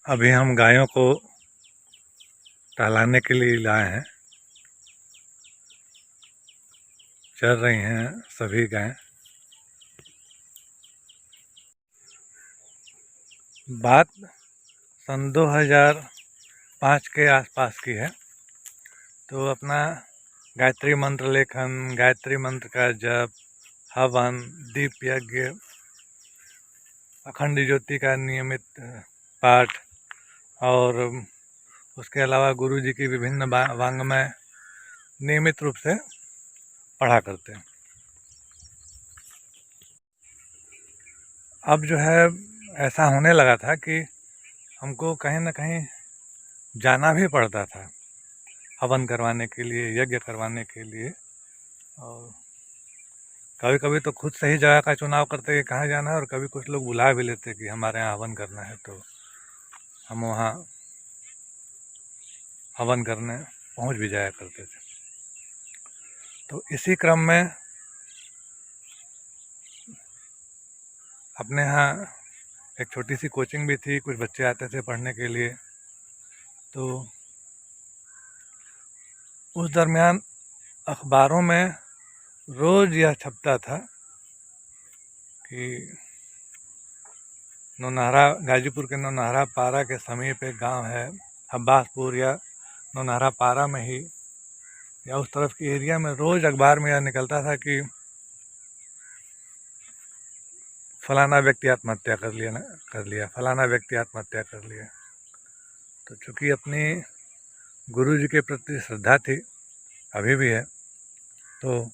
अभी हम गायों को टहलाने के लिए लाए हैं। चल रही हैं सभी गायें। बात सन 2005 के आसपास की है। तो अपना गायत्री मंत्र लेखन, गायत्री मंत्र का जप, हवन, दीप यज्ञ, अखंड ज्योति का नियमित पाठ और उसके अलावा गुरु जी की विभिन्न वांग्मय नियमित रूप से पढ़ा करते हैं। अब जो है ऐसा होने लगा था कि हमको कहीं ना कहीं जाना भी पड़ता था हवन करवाने के लिए, यज्ञ करवाने के लिए। और कभी कभी तो खुद सही जगह का चुनाव करते कि कहाँ जाना है, और कभी कुछ लोग बुला भी लेते कि हमारे यहाँ हवन करना है, तो हम वहाँ हवन करने पहुँच भी जाया करते थे। तो इसी क्रम में अपने यहाँ एक छोटी सी कोचिंग भी थी, कुछ बच्चे आते थे पढ़ने के लिए। तो उस दरमियान अखबारों में रोज़ यह छपता था कि नौनहरा, गाजीपुर के नौनहरा पारा के समीप एक गांव है अब्बासपुर, या नौनहरा पारा में ही या उस तरफ की एरिया में रोज़ अखबार में यह निकलता था कि फलाना व्यक्ति आत्महत्या कर लिया, फलाना व्यक्ति आत्महत्या कर लिया। तो चूँकि अपनी गुरु जी के प्रति श्रद्धा थी, अभी भी है, तो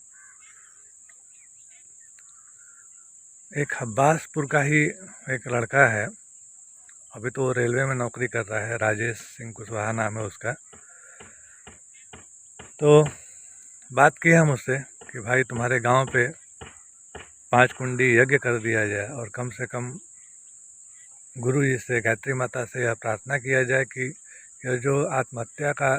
एक अब्बासपुर का ही एक लड़का है, अभी तो वो रेलवे में नौकरी कर रहा है, राजेश सिंह कुशवाहा नाम है उसका। तो बात की हम उससे कि भाई तुम्हारे गांव पे 5 कुंडी यज्ञ कर दिया जाए और कम से कम गुरु जी से, गायत्री माता से यह प्रार्थना किया जाए कि यह जो आत्महत्या का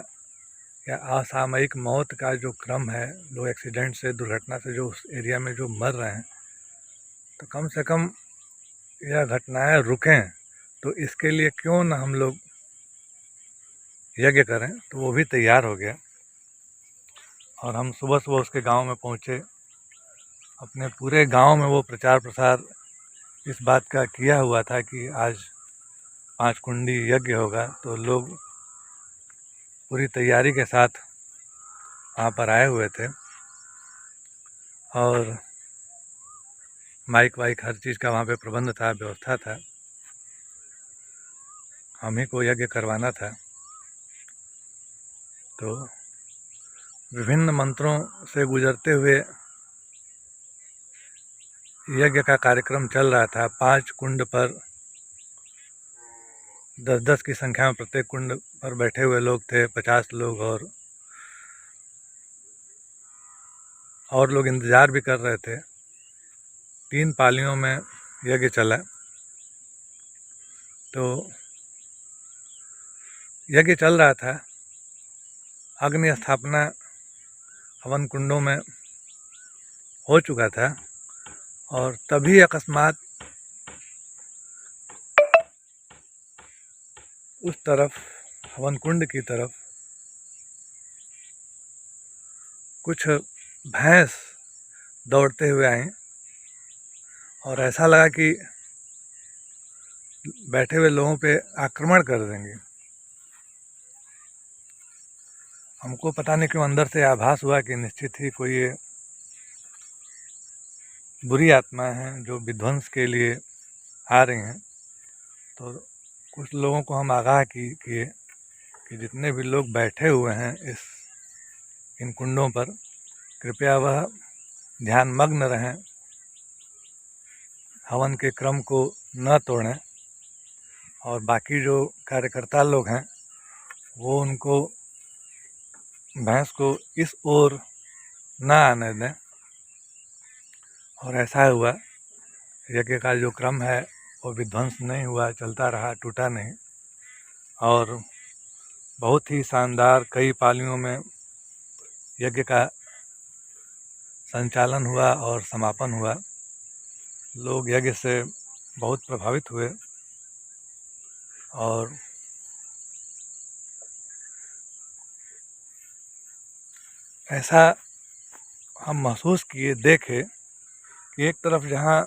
या असामयिक मौत का जो क्रम है, लोग एक्सीडेंट से, दुर्घटना से जो उस एरिया में जो मर रहे हैं, तो कम से कम यह घटनाएं रुकें। तो इसके लिए क्यों न हम लोग यज्ञ करें। तो वो भी तैयार हो गया और हम सुबह सुबह उसके गांव में पहुंचे। अपने पूरे गांव में वो प्रचार प्रसार इस बात का किया हुआ था कि आज 5 कुंडी यज्ञ होगा। तो लोग पूरी तैयारी के साथ वहाँ पर आए हुए थे और माइक वाइक हर चीज़ का वहाँ पे प्रबंध था, व्यवस्था था। हम ही को यज्ञ करवाना था। तो विभिन्न मंत्रों से गुजरते हुए यज्ञ का कार्यक्रम चल रहा था। 5 कुंड पर 10-10 की संख्या में प्रत्येक कुंड पर बैठे हुए लोग थे, 50 लोग, और लोग इंतज़ार भी कर रहे थे। 3 पालियों में यज्ञ चला। तो यज्ञ चल रहा था, अग्नि स्थापना हवन कुंडों में हो चुका था, और तभी अकस्मात उस तरफ, हवन कुंड की तरफ, कुछ भैंस दौड़ते हुए आए और ऐसा लगा कि बैठे हुए लोगों पे आक्रमण कर देंगे। हमको पता नहीं क्यों अंदर से आभास हुआ कि निश्चित ही कोई ये बुरी आत्मा है जो विध्वंस के लिए आ रही हैं। तो कुछ लोगों को हम आगाह किए कि जितने भी लोग बैठे हुए हैं इन कुंडों पर, कृपया वह ध्यानमग्न रहें, हवन के क्रम को न तोड़ें, और बाकी जो कार्यकर्ता लोग हैं वो उनको, भैंस को इस ओर न आने दें। और ऐसा हुआ, यज्ञ का जो क्रम है वो विध्वंस नहीं हुआ, चलता रहा, टूटा नहीं। और बहुत ही शानदार कई पालियों में यज्ञ का संचालन हुआ और समापन हुआ। लोग यज्ञ से बहुत प्रभावित हुए। और ऐसा हम महसूस किए, देखे कि एक तरफ जहाँ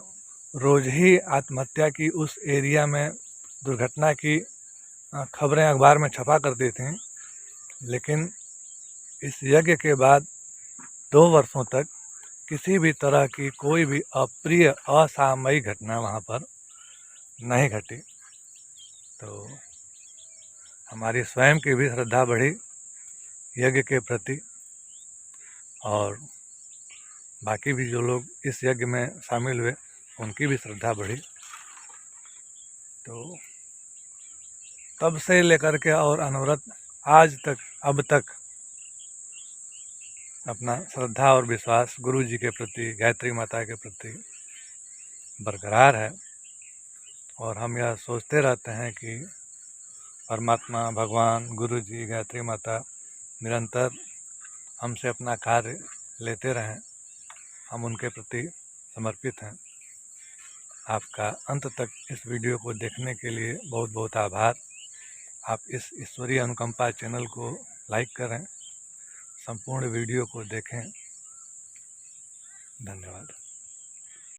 रोज ही आत्महत्या की उस एरिया में दुर्घटना की खबरें अखबार में छपा करती थीं, लेकिन इस यज्ञ के बाद 2 वर्षों तक किसी भी तरह की कोई भी अप्रिय असामयिक घटना वहाँ पर नहीं घटी। तो हमारी स्वयं की भी श्रद्धा बढ़ी यज्ञ के प्रति, और बाकी भी जो लोग इस यज्ञ में शामिल हुए उनकी भी श्रद्धा बढ़ी। तो तब से लेकर के और अनवरत आज तक, अब तक अपना श्रद्धा और विश्वास गुरु जी के प्रति, गायत्री माता के प्रति बरकरार है। और हम यह सोचते रहते हैं कि परमात्मा, भगवान, गुरु जी, गायत्री माता निरंतर हमसे अपना कार्य लेते रहें। हम उनके प्रति समर्पित हैं। आपका अंत तक इस वीडियो को देखने के लिए बहुत बहुत आभार। आप इस ईश्वरीय अनुकंपा चैनल को लाइक करें, संपूर्ण वीडियो को देखें। धन्यवाद।